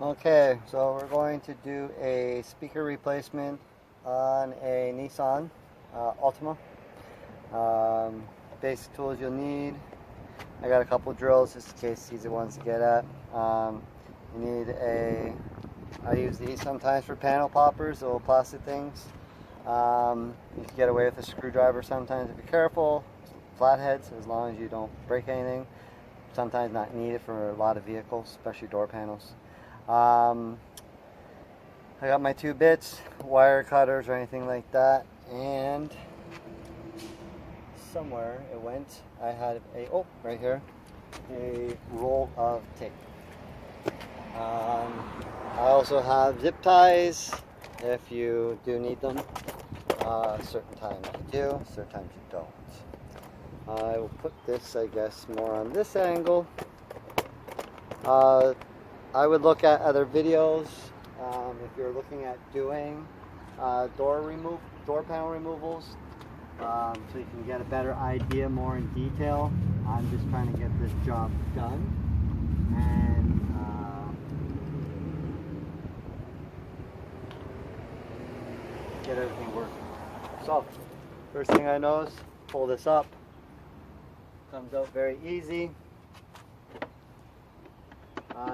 Okay, so we're going to do a speaker replacement on a Nissan Altima. Basic tools you'll need. I got a couple drills just in case these are ones to get at. You need I use these sometimes for panel poppers, the little plastic things. You can get away with a screwdriver sometimes if you're careful. Flatheads, as long as you don't break anything. Sometimes not needed for a lot of vehicles, especially door panels. I got my 2 bits, wire cutters or anything like that, and somewhere it went. I had right here, a roll of tape. I also have zip ties if you do need them. Certain times you do, certain times you don't. I will put this, I guess, more on this angle. I would look at other videos if you're looking at doing door panel removals, so you can get a better idea more in detail. I'm just trying to get this job done and get everything working. So, first thing I notice, pull this up. Comes out very easy.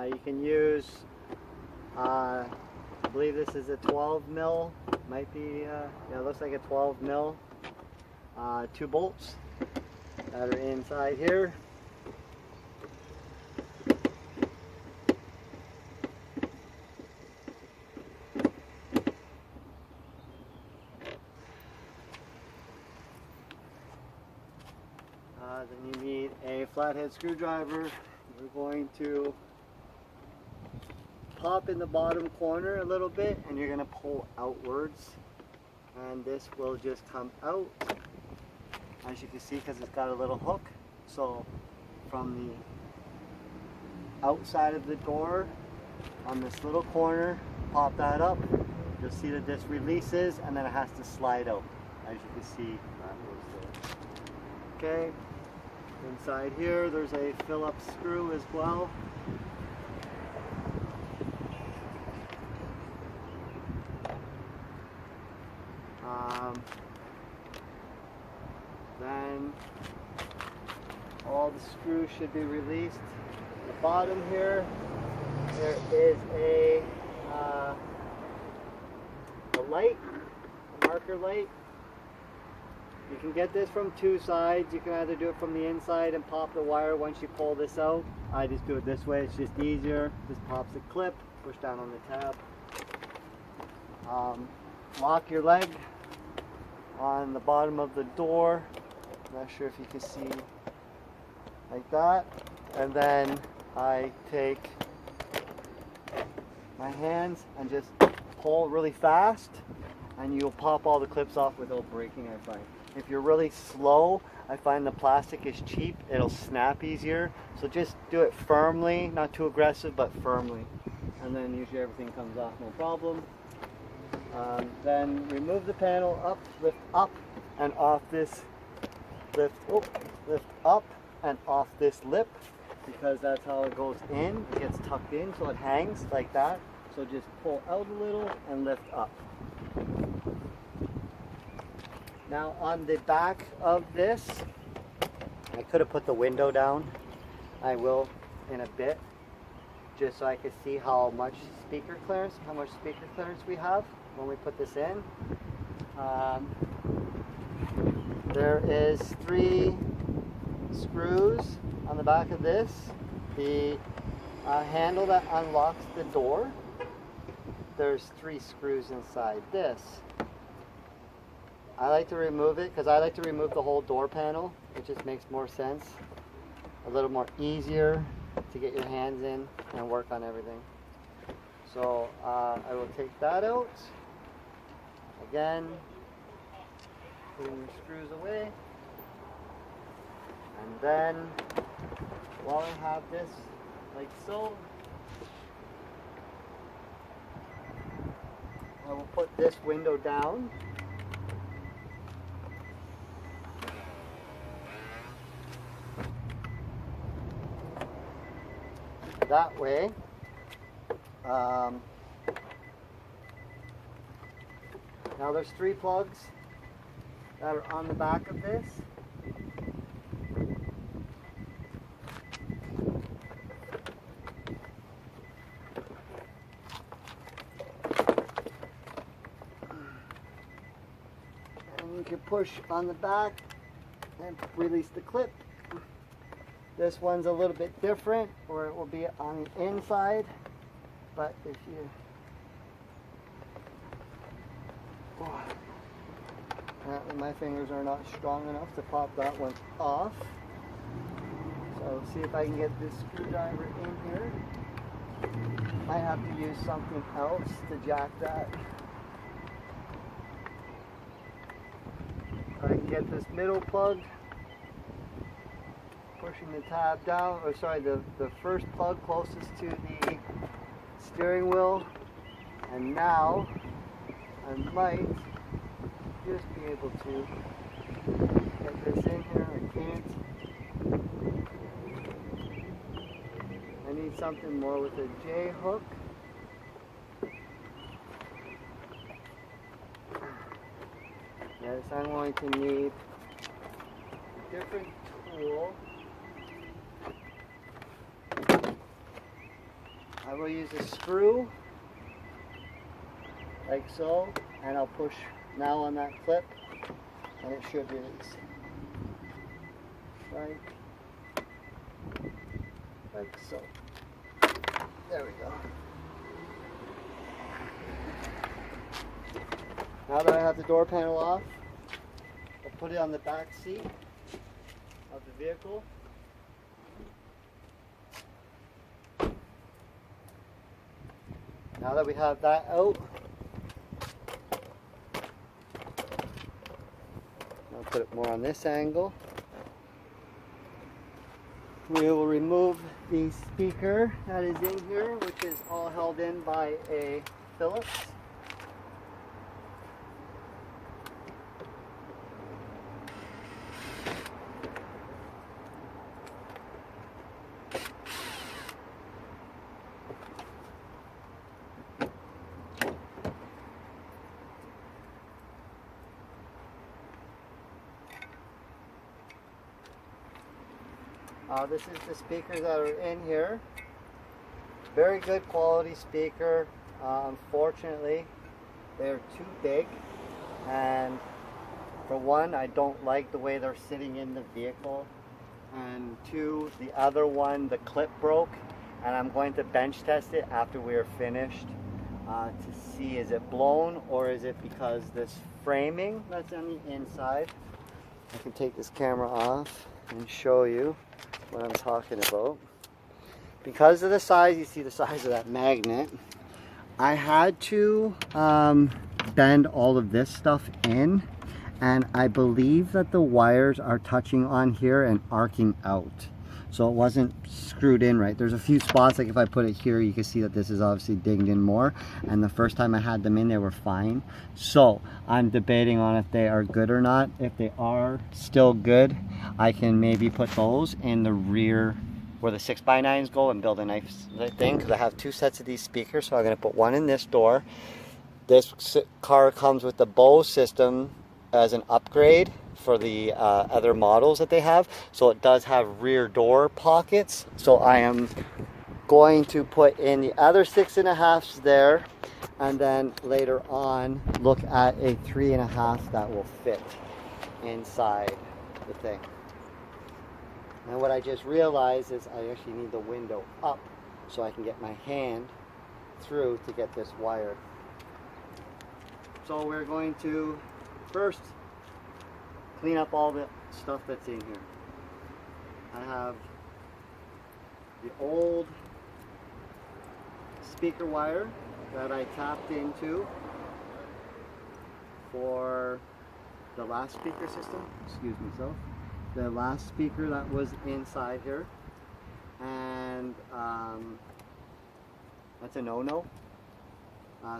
You can use, I believe this is a 12 mil, might be, yeah, it looks like a 12 mil. 2 bolts that are inside here. Then you need a flathead screwdriver. We're going to pop in the bottom corner a little bit, and you're going to pull outwards, and this will just come out, as you can see, because it's got a little hook. So from the outside of the door on this little corner, pop that up. You'll see that this releases, and then it has to slide out, as you can see. Okay, inside here there's a fill-up screw as well. Then all the screws should be released. At the bottom here, there is a light, a marker light. You can get this from 2 sides. You can either do it from the inside and pop the wire once you pull this out. I just do it this way, it's just easier. Just pops the clip, push down on the tab. Lock your leg on the bottom of the door. Not sure if you can see, like that. And then I take my hands and just pull really fast, and you'll pop all the clips off without breaking, I find. If you're really slow, I find the plastic is cheap. It'll snap easier. So just do it firmly, not too aggressive, but firmly. And then usually everything comes off, no problem. Then remove the panel up, lift up and off this, lift up and off this lip, because that's how it goes in. It gets tucked in, so it hangs like that. So just pull out a little and lift up. Now on the back of this, I could have put the window down. I will in a bit, just so I can see how much speaker clearance we have when we put this in. There is 3 screws on the back of this. The handle that unlocks the door, there's 3 screws inside this. I like to remove it because I like to remove the whole door panel. It just makes more sense. A little more easier to get your hands in and work on everything. So I will take that out. Again, putting the screws away. And then, while I have this like so, I will put this window down. That way, Now there's 3 plugs that are on the back of this. And you can push on the back and release the clip. This one's a little bit different, or it will be on the inside, but if you apparently my fingers are not strong enough to pop that one off. So see if I can get this screwdriver in here. Might have to use something else to jack that. If I can get this middle plug, pushing the tab down, or sorry, the first plug closest to the steering wheel, and now I might just be able to get this in here. I can't. I need something more with a J hook. Yes, I'm going to need a different tool. I will use a screw, like so, and I'll push now on that clip, and it should release. Right, like so. There we go. Now that I have the door panel off, I'll put it on the back seat of the vehicle. Now that we have that out, I'll put it more on this angle. We will remove the speaker that is in here, which is all held in by a Phillips. This is the speakers that are in here. Very good quality speaker. Unfortunately, they're too big, and for one, I don't like the way they're sitting in the vehicle, and two, the other one, the clip broke, and I'm going to bench test it after we are finished to see, is it blown or is it because this framing that's on the inside. I can take this camera off and show you what I'm talking about. Because of the size, you see the size of that magnet, I had to bend all of this stuff in, and I believe that the wires are touching on here and arcing out, so it wasn't screwed in right. There's a few spots, like if I put it here, you can see that this is obviously digged in more, and the first time I had them in, they were fine. So I'm debating on if they are good or not. If they are still good, I can maybe put those in the rear where the 6x9s go and build a nice thing, because I have 2 sets of these speakers. So I'm going to put one in this door. This car comes with the Bose system as an upgrade for the other models that they have, so it does have rear door pockets. So I am going to put in the other 6.5s there, and then later on look at a 3.5 that will fit inside the thing. And what I just realized is I actually need the window up so I can get my hand through to get this wire. So we're going to first clean up all the stuff that's in here. I have the old speaker wire that I tapped into for the last speaker system, excuse myself, the last speaker that was inside here, and that's a no-no,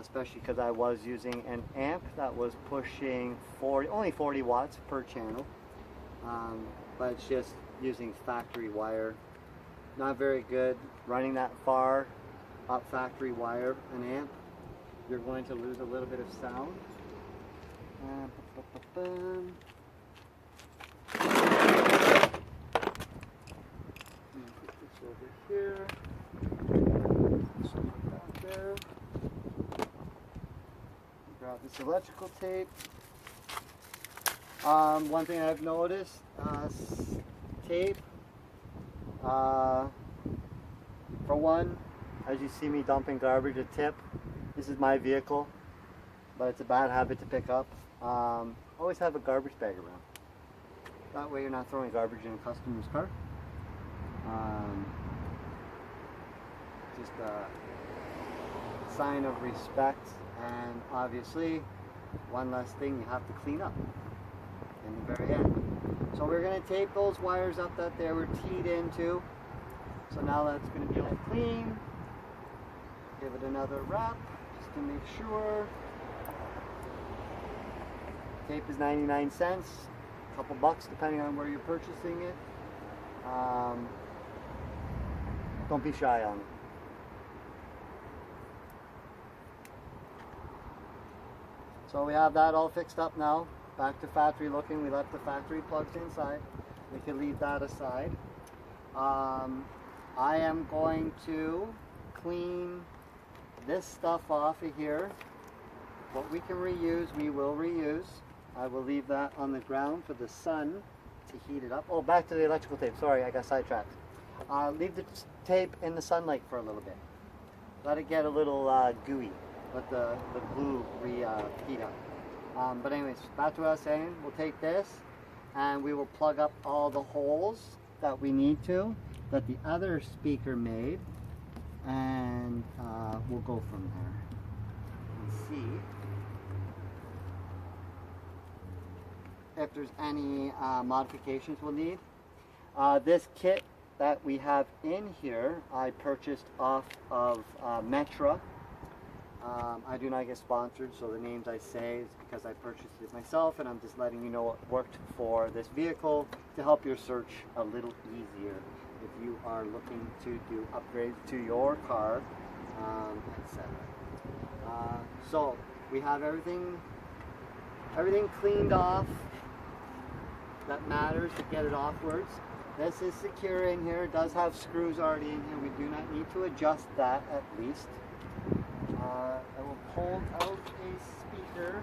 especially because I was using an amp that was pushing only 40 watts per channel, but it's just using factory wire. Not very good running that far up factory wire an amp, you're going to lose a little bit of sound. Put this over here. This will put that there. Grab this electrical tape. One thing I've noticed, tape. For one, as you see me dumping garbage, a tip. This is my vehicle, but it's a bad habit to pick up. Always have a garbage bag around. That way you're not throwing garbage in a customer's car. Just a sign of respect, and obviously one less thing you have to clean up in the very end. So we're going to tape those wires up that they were teed into. So now that's going to be all clean. Give it another wrap just to make sure. Tape is 99 cents, a couple bucks depending on where you're purchasing it. Don't be shy on it. So we have that all fixed up now. Back to factory looking. We left the factory plugs inside. We can leave that aside. I am going to clean this stuff off of here. What we can reuse, we will reuse. I will leave that on the ground for the sun to heat it up. Oh, back to the electrical tape. Sorry, I got sidetracked. Leave the tape in the sunlight for a little bit. Let it get a little gooey. Let the glue heat up. But anyways, back to what I was saying. We'll take this and we will plug up all the holes that we need to, that the other speaker made, and we'll go from there and see if there's any modifications we'll need. This kit that we have in here, I purchased off of Metra. I do not get sponsored, so the names I say is because I purchased it myself, and I'm just letting you know what worked for this vehicle to help your search a little easier if you are looking to do upgrades to your car, etc. So we have everything cleaned off that matters to get it offwards. This is secure in here. It does have screws already in here. We do not need to adjust that, at least. I will pull out a speaker.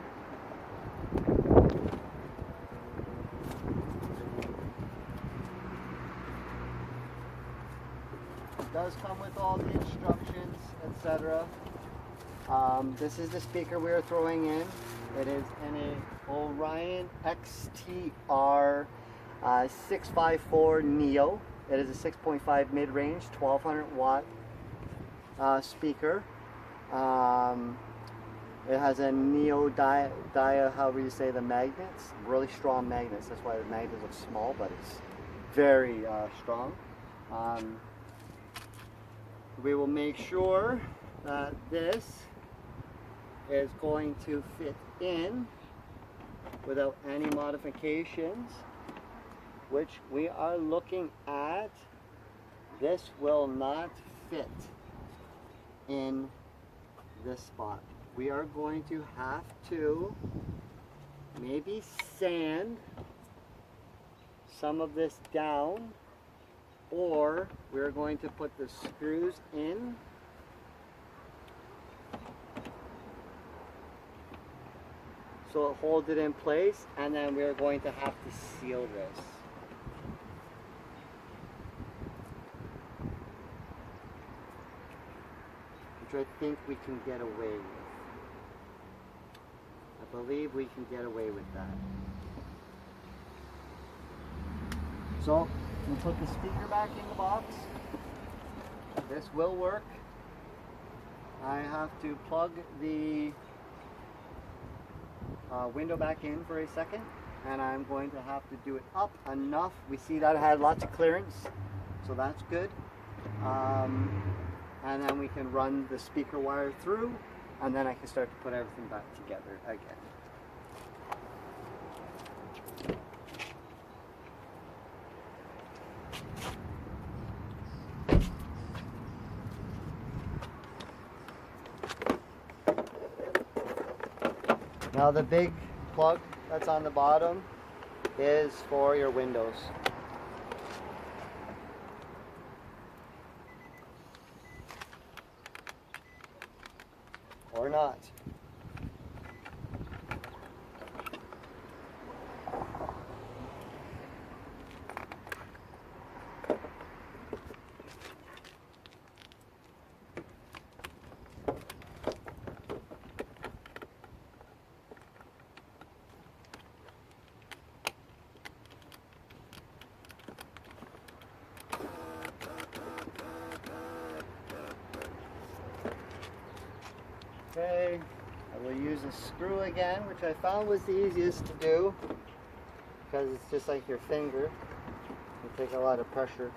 It does come with all the instructions, etc. This is the speaker we are throwing in. It is in a Orion XTR 654 Neo. It is a 6.5 mid-range, 1200 watt speaker. It has a neo dia, however you say the magnets, really strong magnets. That's why the magnet looks small, but it's very strong. We will make sure that this is going to fit in without any modifications, which we are looking at. This will not fit in this spot. We are going to have to maybe sand some of this down, or we're going to put the screws in so it holds it in place, and then we're going to have to seal this. Which I think we can get away with. I believe we can get away with that. So we'll put the speaker back in the box. This will work. I have to plug the window back in for a second, and I'm going to have to do it up enough. We see that it had lots of clearance, so that's good. And then we can run the speaker wire through, and then I can start to put everything back together again. Now the big plug that's on the bottom is for your windows. Or not. Okay, I will use a screw again, which I found was the easiest to do because it's just like your finger. You take a lot of pressure.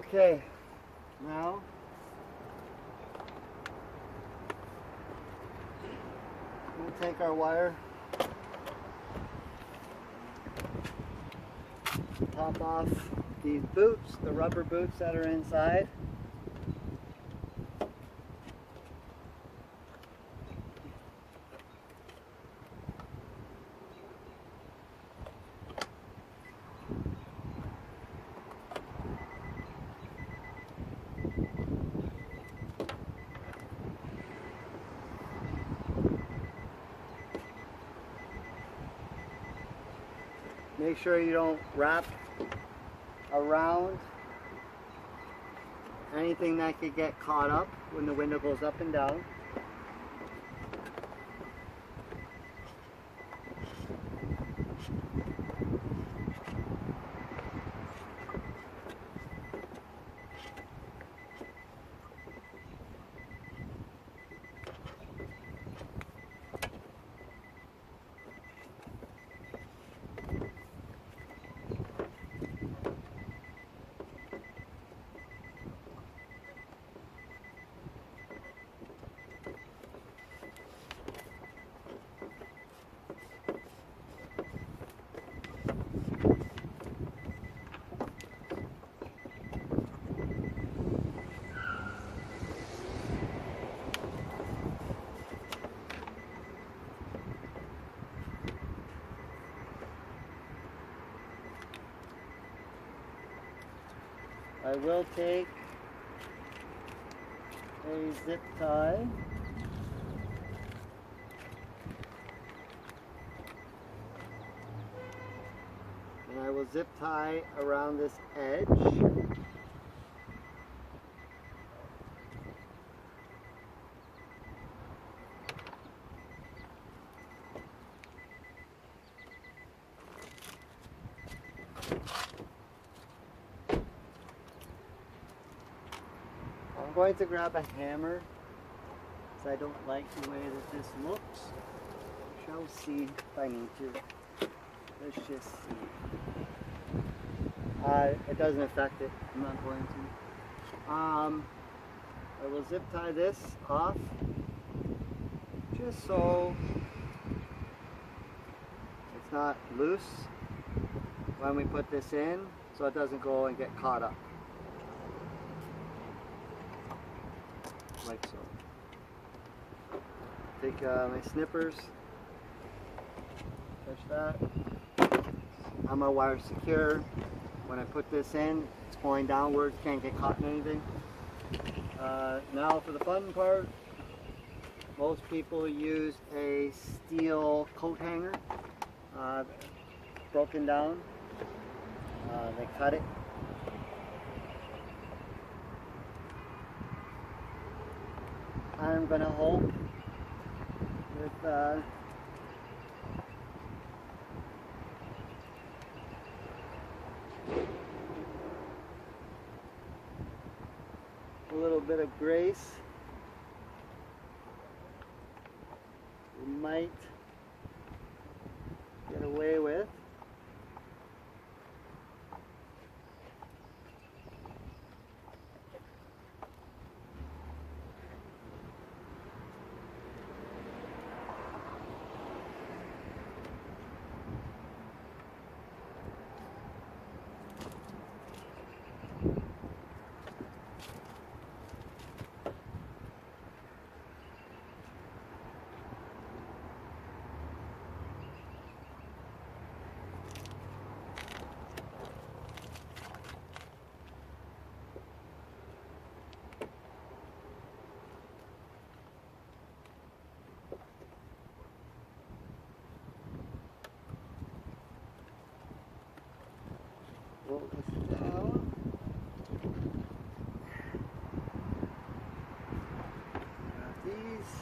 Okay, now we'll take our wire, pop off these boots, the rubber boots that are inside. Make sure you don't wrap around anything that could get caught up when the window goes up and down. I will take a zip tie and I will zip tie around this edge. I'm going to grab a hammer because I don't like the way that this looks. Shall see if I need to. Let's just see. It doesn't affect it. I'm not going to. I will zip tie this off just so it's not loose when we put this in, so it doesn't go and get caught up. like so. Take my snippers, touch that. On my wire secure. When I put this in, it's going downwards, can't get caught in anything. Now for the fun part, most people use a steel coat hanger, broken down. They cut it. I'm gonna hope with a little bit of grace, we might get away with. Roll this down. Got these.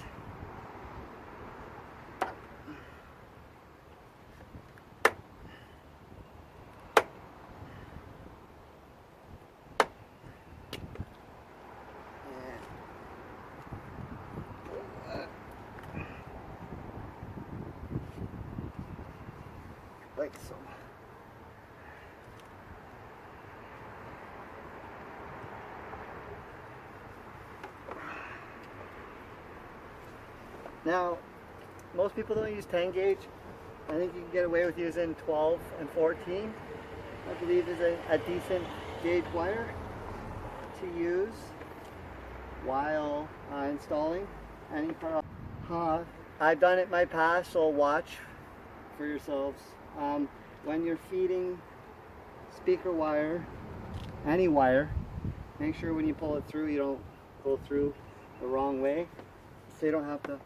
Like so. Now, most people don't use 10 gauge. I think you can get away with using 12 and 14. I believe is a decent gauge wire to use while installing any part. I've done it in my past, so watch for yourselves. When you're feeding speaker wire, any wire, make sure when you pull it through, you don't go through the wrong way, so you don't have to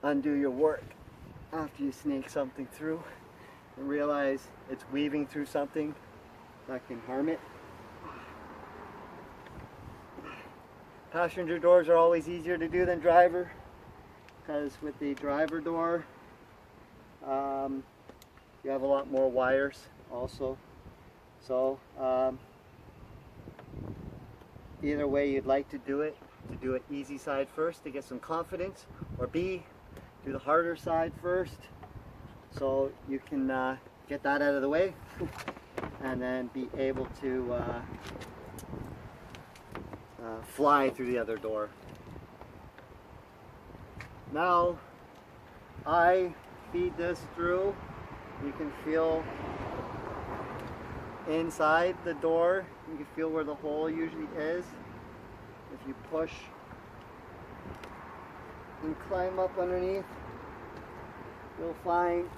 undo your work after you snake something through and realize it's weaving through something that can harm it. Passenger doors are always easier to do than driver, because with the driver door you have a lot more wires also. So either way you'd like to do it easy side first to get some confidence, or B, do the harder side first so you can get that out of the way and then be able to fly through the other door. Now I feed this through. You can feel inside the door, you can feel where the hole usually is. If you push and climb up underneath, you'll find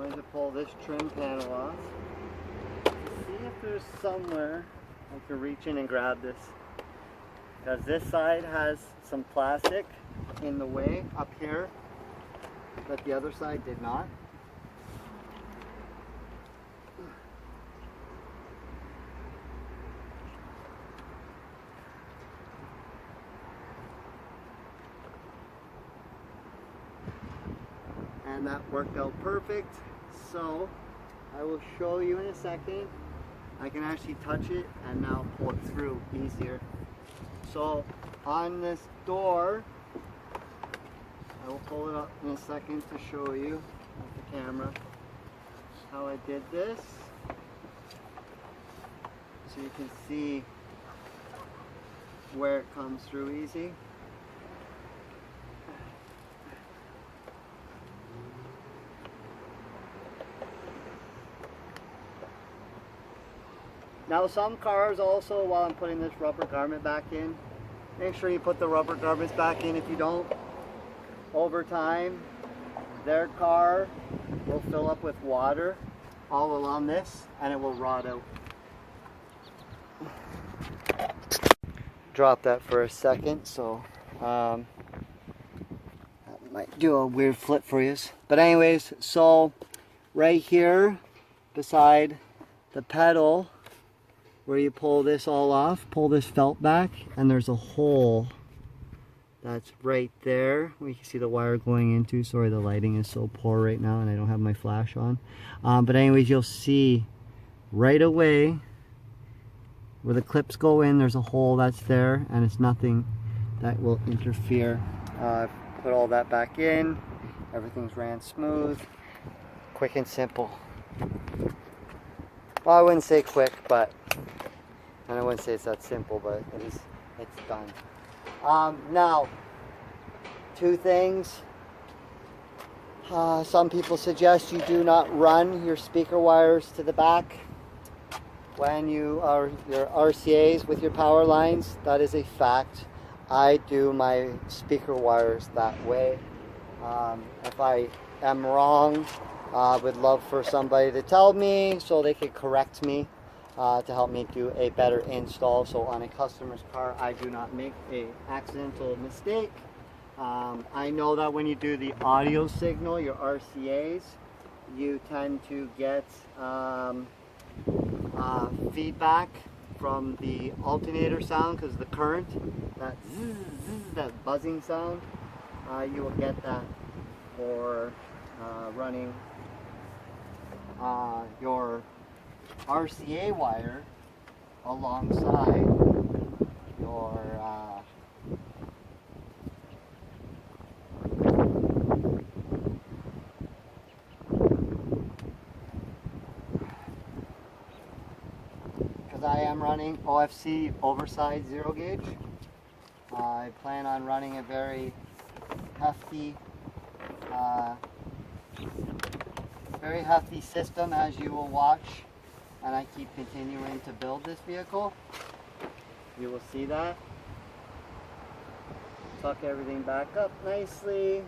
going to pull this trim panel off. See if there's somewhere I can reach in and grab this. Because this side has some plastic in the way up here, but the other side did not. And that worked out perfect. So I will show you in a second. I can actually touch it and now pull it through easier. So on this door, I will pull it up in a second to show you with the camera how I did this. So you can see where it comes through easy. Now some cars also, while I'm putting this rubber garment back in, make sure you put the rubber garments back in. If you don't, over time, their car will fill up with water all along this and it will rot out. Drop that for a second, so that might do a weird flip for you. But anyways, so right here beside the pedal, where you pull this all off, pull this felt back, and there's a hole that's right there. We can see the wire going into. Sorry, the lighting is so poor right now and I don't have my flash on. But anyways, you'll see right away where the clips go in, there's a hole that's there, and it's nothing that will interfere. Put all that back in. Everything's ran smooth. Quick and simple. Well, I wouldn't say quick, but, and I wouldn't say it's that simple, but it's done. Now, two things. Some people suggest you do not run your speaker wires to the back when you are your RCAs with your power lines. That is a fact. I do my speaker wires that way. If I am wrong, I would love for somebody to tell me so they could correct me to help me do a better install. So on a customer's car, I do not make an accidental mistake. I know that when you do the audio signal, your RCAs, you tend to get feedback from the alternator sound because the current, that zzz, zzz, that buzzing sound, you will get that for running your RCA wire alongside your because I am running OFC oversized zero gauge. I plan on running a very hefty system, as you will watch, and I keep continuing to build this vehicle. You will see that. Tuck everything back up nicely.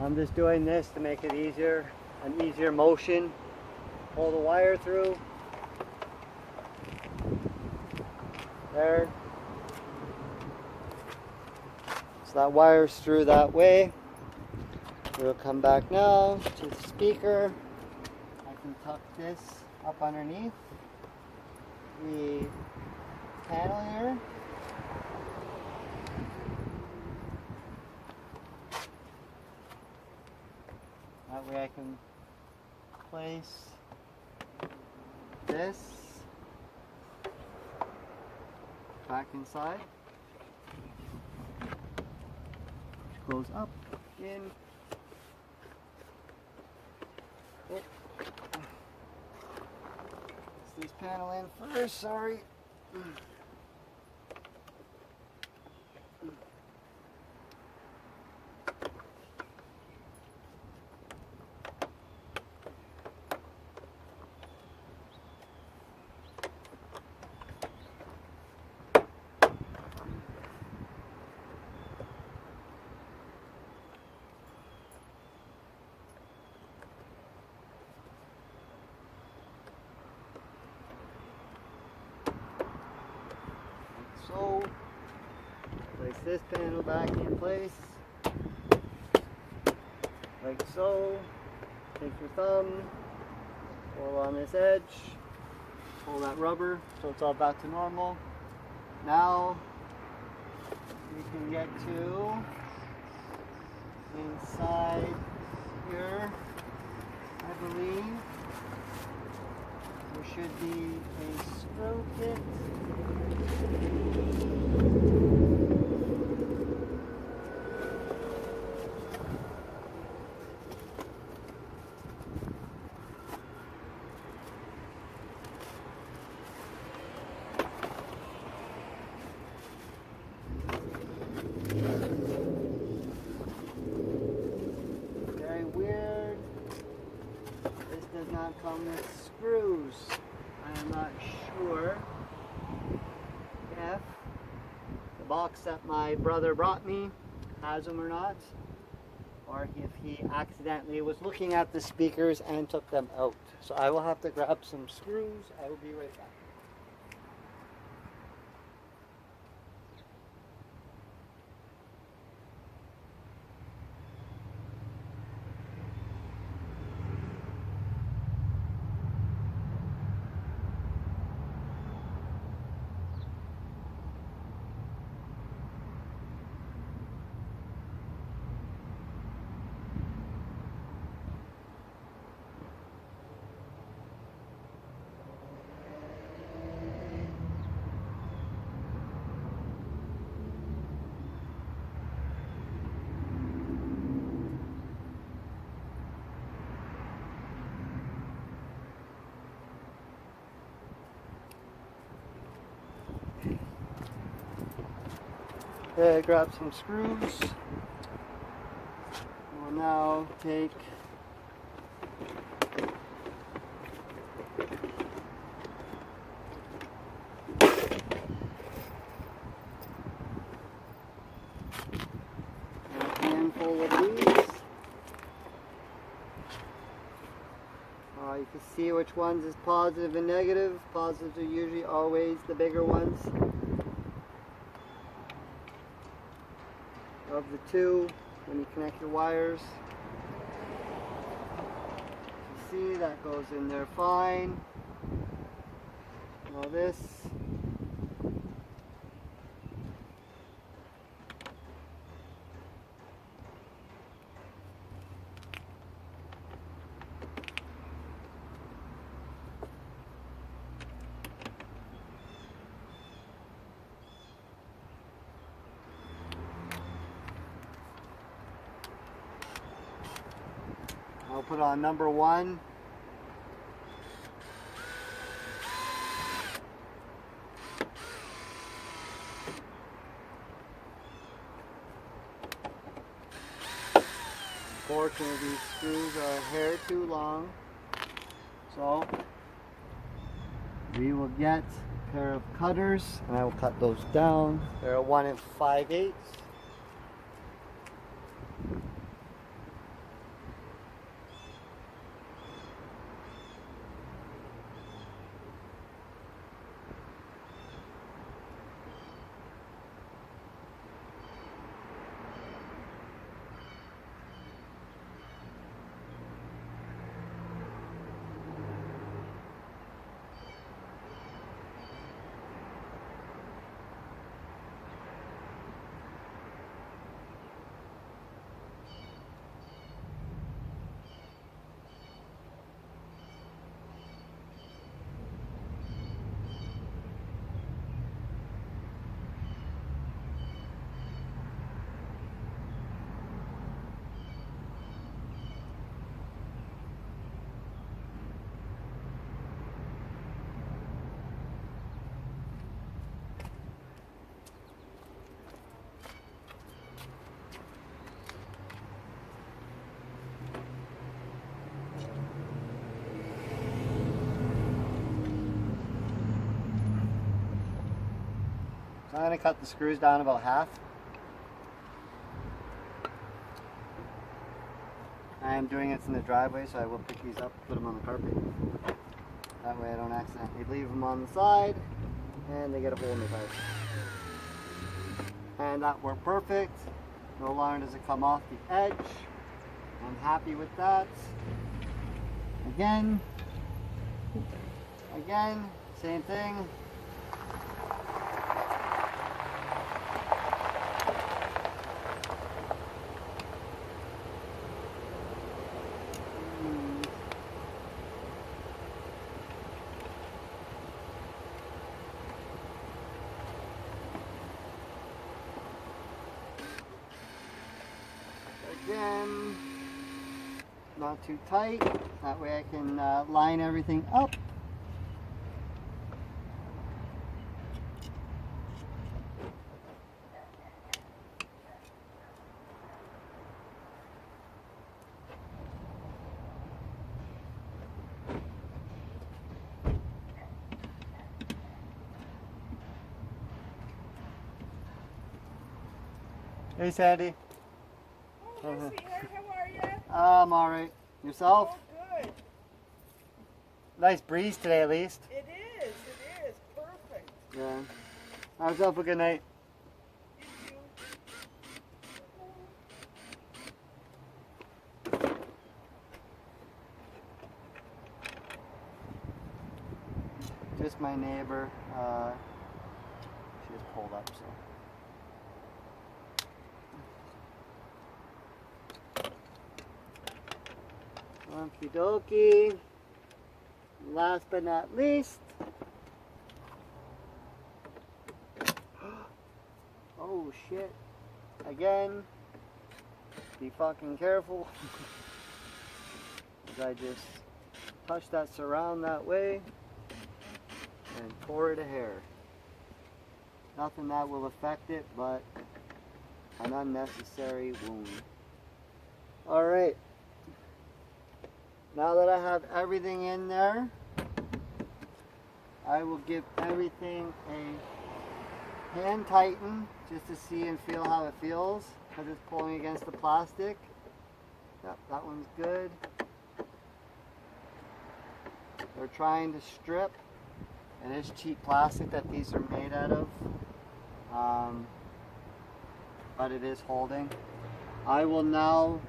I'm just doing this to make it easier, an easier motion. Pull the wire through. There. So that wire's through that way. We'll come back now to the speaker. I can tuck this up underneath the panel here. That way I can place this back inside, which goes up, in, this panel in first, sorry. So, place this panel back in place, like so. Take your thumb, pull on this edge, pull that rubber so it's all back to normal. Now we can get to inside here, I believe. There should be a screw kit. Very weird. This does not come with screws. I am not sure if the box that my brother brought me has them or not, or if he accidentally was looking at the speakers and took them out. So I will have to grab some screws. I will be right back. Okay, grab some screws. We'll now take a handful of these. You can see which ones is positive and negative. Positives are usually always the bigger ones of the two when you connect your wires. You see that goes in there fine. Now this I'll put on number 1. Unfortunately, these screws are a hair too long, so we will get a pair of cutters and I will cut those down. They're 1 5/8. I'm going to cut the screws down about half. I'm doing it in the driveway, so I will pick these up, put them on the carpet. That way I don't accidentally leave them on the side and they get a hole in the tire. And that worked perfect. No longer does it come off the edge. I'm happy with that. Again, same thing. Again, not too tight. That way I can line everything up. Hey Sandy. Oh, hi, sweetheart. How are you? I'm alright. Yourself? Oh, good. Nice breeze today at least. It is. Perfect. Yeah. Have yourself a good night. You too. Just my neighbor. She just pulled up, so. Okie dokie. Last but not least. Oh shit. Again. Be fucking careful. I just touched that surround that way and tore it a hair. Nothing that will affect it, but an unnecessary wound. Alright. Now that I have everything in there, I will give everything a hand tighten just to see and feel how it feels because it's pulling against the plastic. Yep, that one's good. They're trying to strip. It is cheap plastic that these are made out of, but it is holding. I will now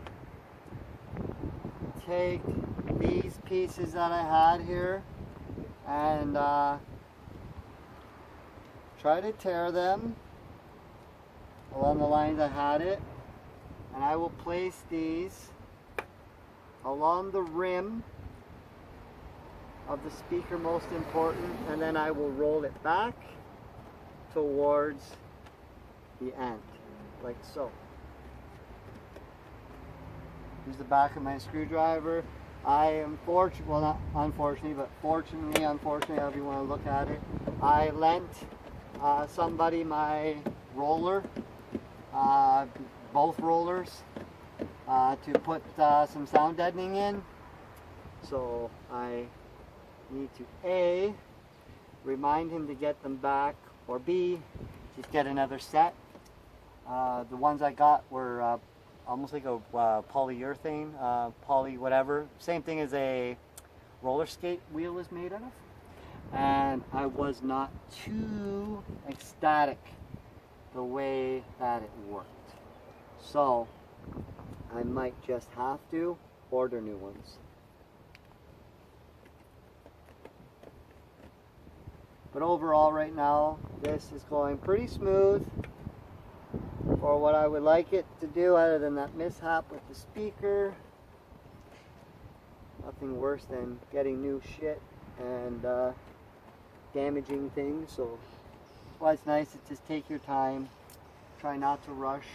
take these pieces that I had here and try to tear them along the lines I had it, and I will place these along the rim of the speaker, most important, and then I will roll it back towards the end, like so. Here's the back of my screwdriver. I am fortunate, well not unfortunately, but fortunately, however you want to look at it, I lent somebody my roller, both rollers, to put some sound deadening in. So I need to A, remind him to get them back, or B, just get another set. The ones I got were almost like a polyurethane, poly whatever, same thing as a roller skate wheel is made out of. And I was not too ecstatic the way that it worked. So I might just have to order new ones. But overall right now, this is going pretty smooth for what I would like it to do, other than that mishap with the speaker. Nothing worse than getting new shit and damaging things. So why it's nice to just take your time, try not to rush.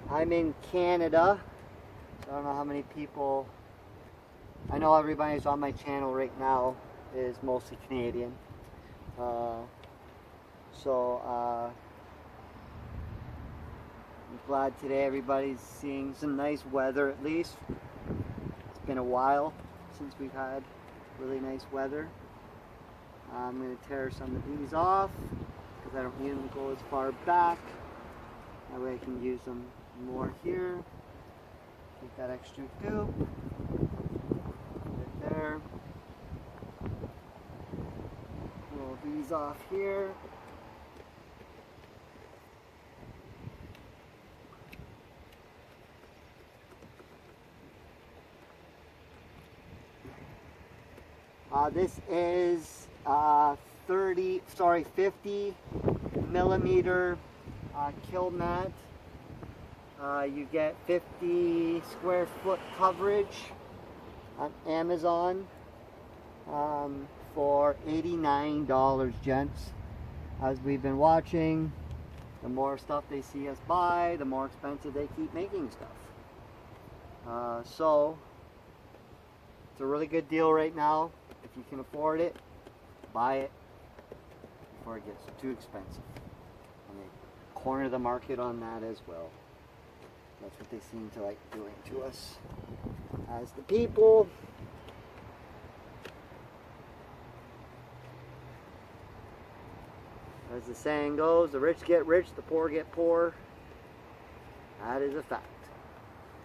I'm in Canada, so I don't know how many people, I know everybody who's on my channel right now is mostly Canadian. glad today everybody's seeing some nice weather at least. It's been a while since we've had really nice weather. I'm going to tear some of these off because I don't need them to go as far back. That way I can use them more here. Take that extra tube. Put it there. Roll these off here. This is 50 millimeter kill mat. You get 50 square foot coverage on Amazon for $89, gents. As we've been watching, the more stuff they see us buy, the more expensive they keep making stuff. So it's a really good deal right now. If you can afford it, buy it before it gets too expensive. And they corner the market on that as well. That's what they seem to like doing to us as the people. As the saying goes, the rich get rich, the poor get poor. That is a fact.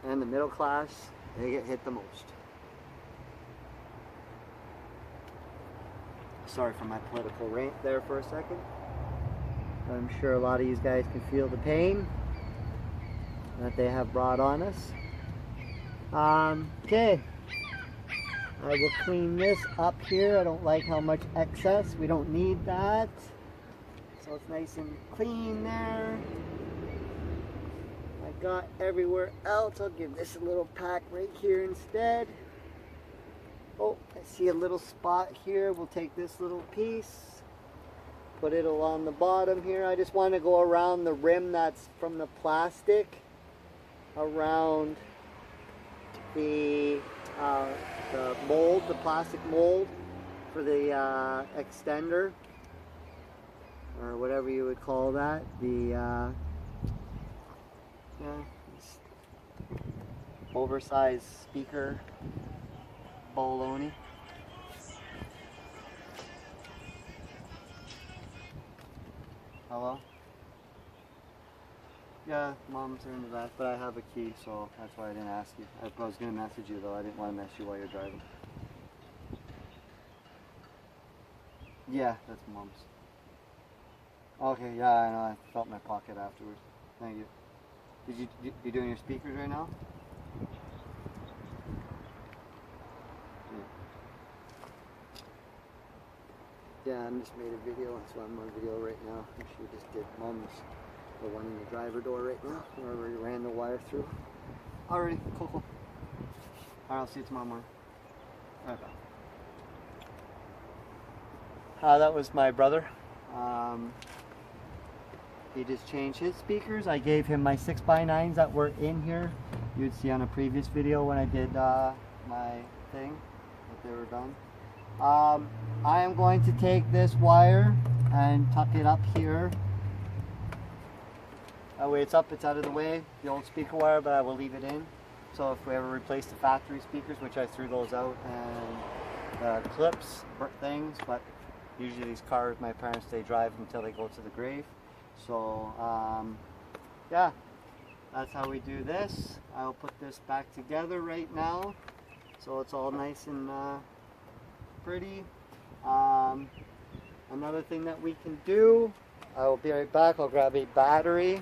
And the middle class, they get hit the most. Sorry for my political rant there for a second. I'm sure a lot of you guys can feel the pain that they have brought on us. Okay. I will clean this up here. I don't like how much excess. We don't need that. So it's nice and clean there. I got everywhere else. I'll give this a little pack right here instead. Oh, I see a little spot here. We'll take this little piece, put it along the bottom here. I just want to go around the rim that's from the plastic, around the mold, the plastic mold for the extender, or whatever you would call that. The oversized speaker baloney. Hello? Yeah, mom's in the back, but I have a key, so that's why I didn't ask you. I was going to message you though. I didn't want to mess you while you're driving. Yeah, that's mom's. Okay, yeah, I know. I felt my pocket afterwards. Thank you. You doing your speakers right now? Yeah, I just made a video, so I'm on video right now. She just did mom's, the one in the driver door right now, where we ran the wire through. Alrighty, cool. Alright, I'll see you tomorrow morning. Alright, bye. That was my brother. He just changed his speakers. I gave him my 6x9s that were in here. You'd see on a previous video when I did my thing, that they were done. I am going to take this wire and tuck it up here. That way it's up, it's out of the way, the old speaker wire, but I will leave it in. So if we ever replace the factory speakers, which I threw those out, and the clips, things, but usually these cars, my parents, they drive until they go to the grave. So, yeah, that's how we do this. I'll put this back together right now, so it's all nice and pretty. Another thing that we can do, I will be right back. I'll grab a battery.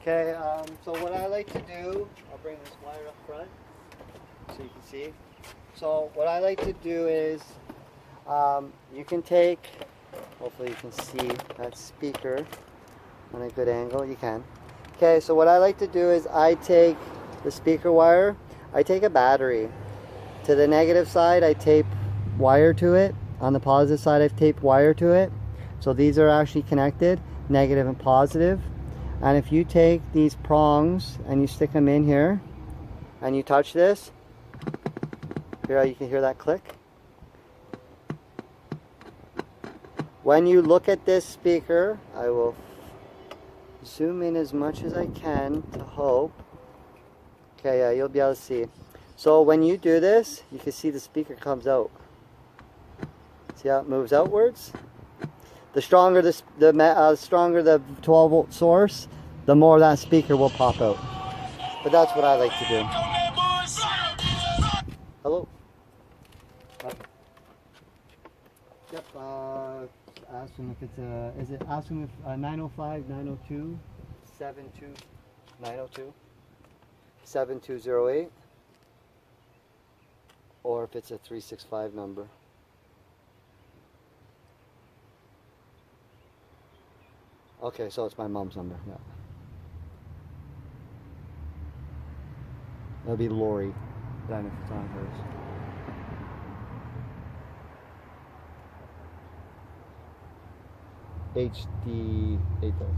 Okay, so what I like to do, I'll bring this wire up front so you can see. So what I like to do is, you can take, hopefully you can see that speaker on a good angle, you can. Okay, so what I like to do is I take the speaker wire, I take a battery. To the negative side, I tape wire to it. On the positive side, I've taped wire to it. So these are actually connected, negative and positive. And if you take these prongs and you stick them in here and you touch this, here you can hear that click. When you look at this speaker, I will zoom in as much as I can to hope. Okay, yeah, you'll be able to see. So when you do this, you can see the speaker comes out. See how it moves outwards? The stronger the 12 volt source, the more that speaker will pop out. But that's what I like to do. Hello? Okay. Yep, ask him if it's ask him if 905, 902, 902, 7208, or if it's a 365 number. Okay, so it's my mom's number, yeah. That'll be Lori. I don't know if it's on hers. HD 8000.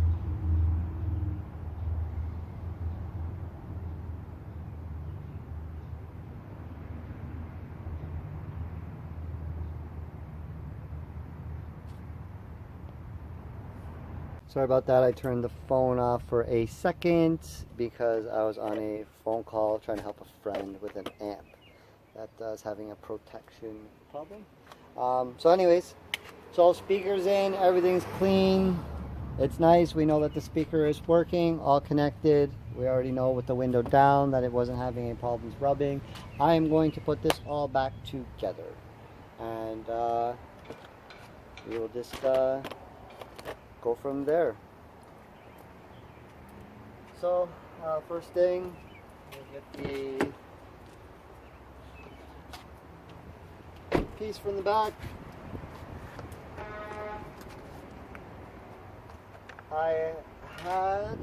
Sorry about that, I turned the phone off for a second because I was on a phone call trying to help a friend with an amp that is having a protection problem. So anyways, so speakers in, everything's clean, it's nice, we know that the speaker is working, all connected. We already know with the window down that it wasn't having any problems rubbing. I am going to put this all back together and we will just go from there. So first thing, we'll get the piece from the back. I had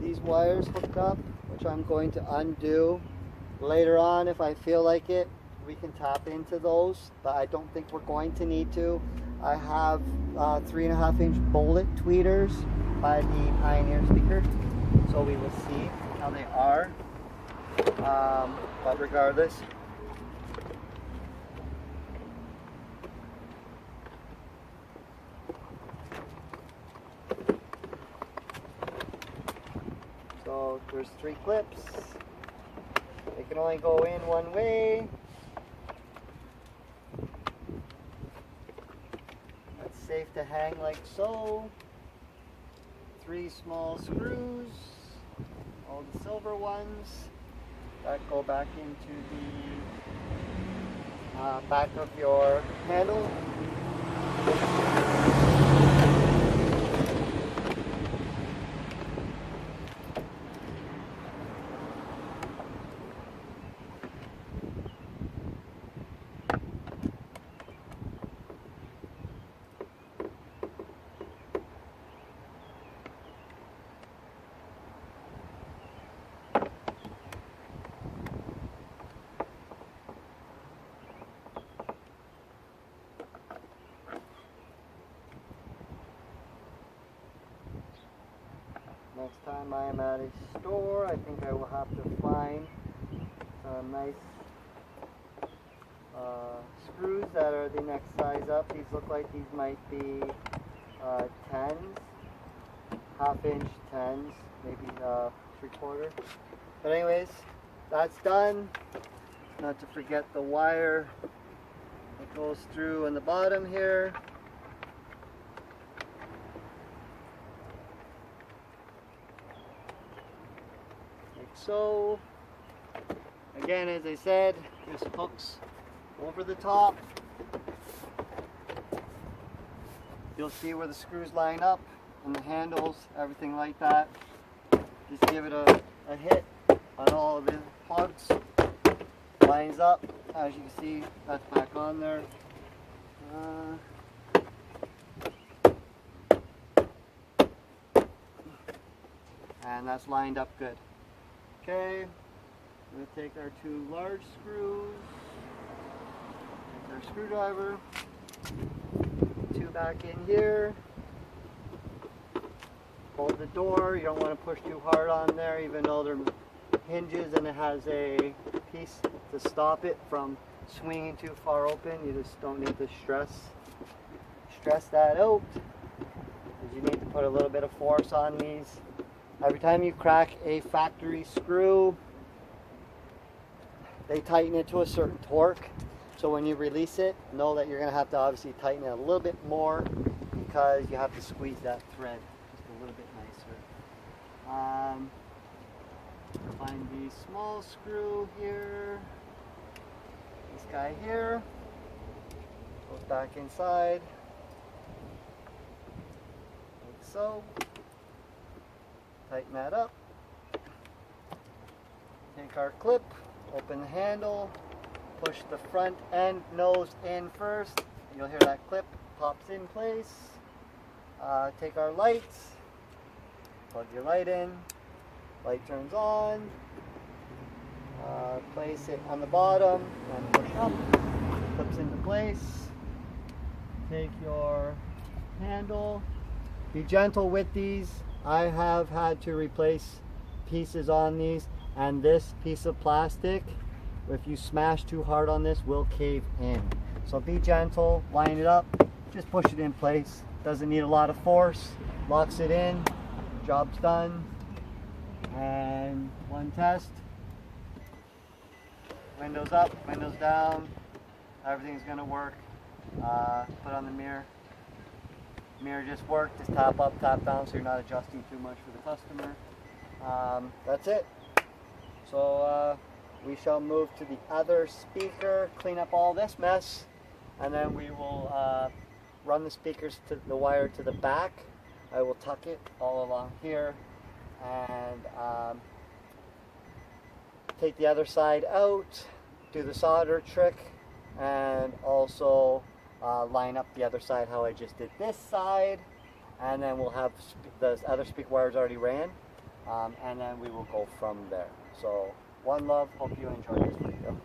these wires hooked up, which I'm going to undo later on. If I feel like it, we can tap into those, but I don't think we're going to need to. I have 3.5-inch bullet tweeters by the Pioneer speaker, so we will see how they are. But regardless, so there's 3 clips. They can only go in one way. Safe to hang like so. 3 small screws, all the silver ones that go back into the back of your handle. Next time I am at a store, I think I will have to find some nice screws that are the next size up. These look like these might be 10s, 1/2-inch 10s, maybe 3/4. But anyways, that's done. Not to forget the wire that goes through on the bottom here. So, again, as I said, there's hooks over the top. You'll see where the screws line up and the handles, everything like that. Just give it a hit on all of the plugs. Lines up, as you can see, that's back on there. And that's lined up good. Okay, we're going to take our 2 large screws, take our screwdriver, 2 back in here, hold the door. You don't want to push too hard on there, even though they're hinges and it has a piece to stop it from swinging too far open. You just don't need to stress that out, because you need to put a little bit of force on these. Every time you crack a factory screw, they tighten it to a certain torque. So when you release it, know that you're going to have to obviously tighten it a little bit more, because you have to squeeze that thread just a little bit nicer. Find the small screw here. This guy here goes back inside, like so. Tighten that up. Take our clip, open the handle, push the front end nose in first. You'll hear that clip pops in place. Take our lights, plug your light in, light turns on. Place it on the bottom and push up, clips into place. Take your handle, be gentle with these. I have had to replace pieces on these, and this piece of plastic, if you smash too hard on this, will cave in. So be gentle, line it up, just push it in place. Doesn't need a lot of force, locks it in, job's done. And one test. Windows up, windows down, everything's gonna work. Put on the mirror. Mirror just worked, just tap up, tap down, so you're not adjusting too much for the customer. That's it. So we shall move to the other speaker, clean up all this mess, and then we will run the speakers to the wire to the back. I will tuck it all along here, and take the other side out, do the solder trick, and also line up the other side how I just did this side, and then we'll have the other speaker wires already ran, and then we will go from there. So one love, hope you enjoyed this video.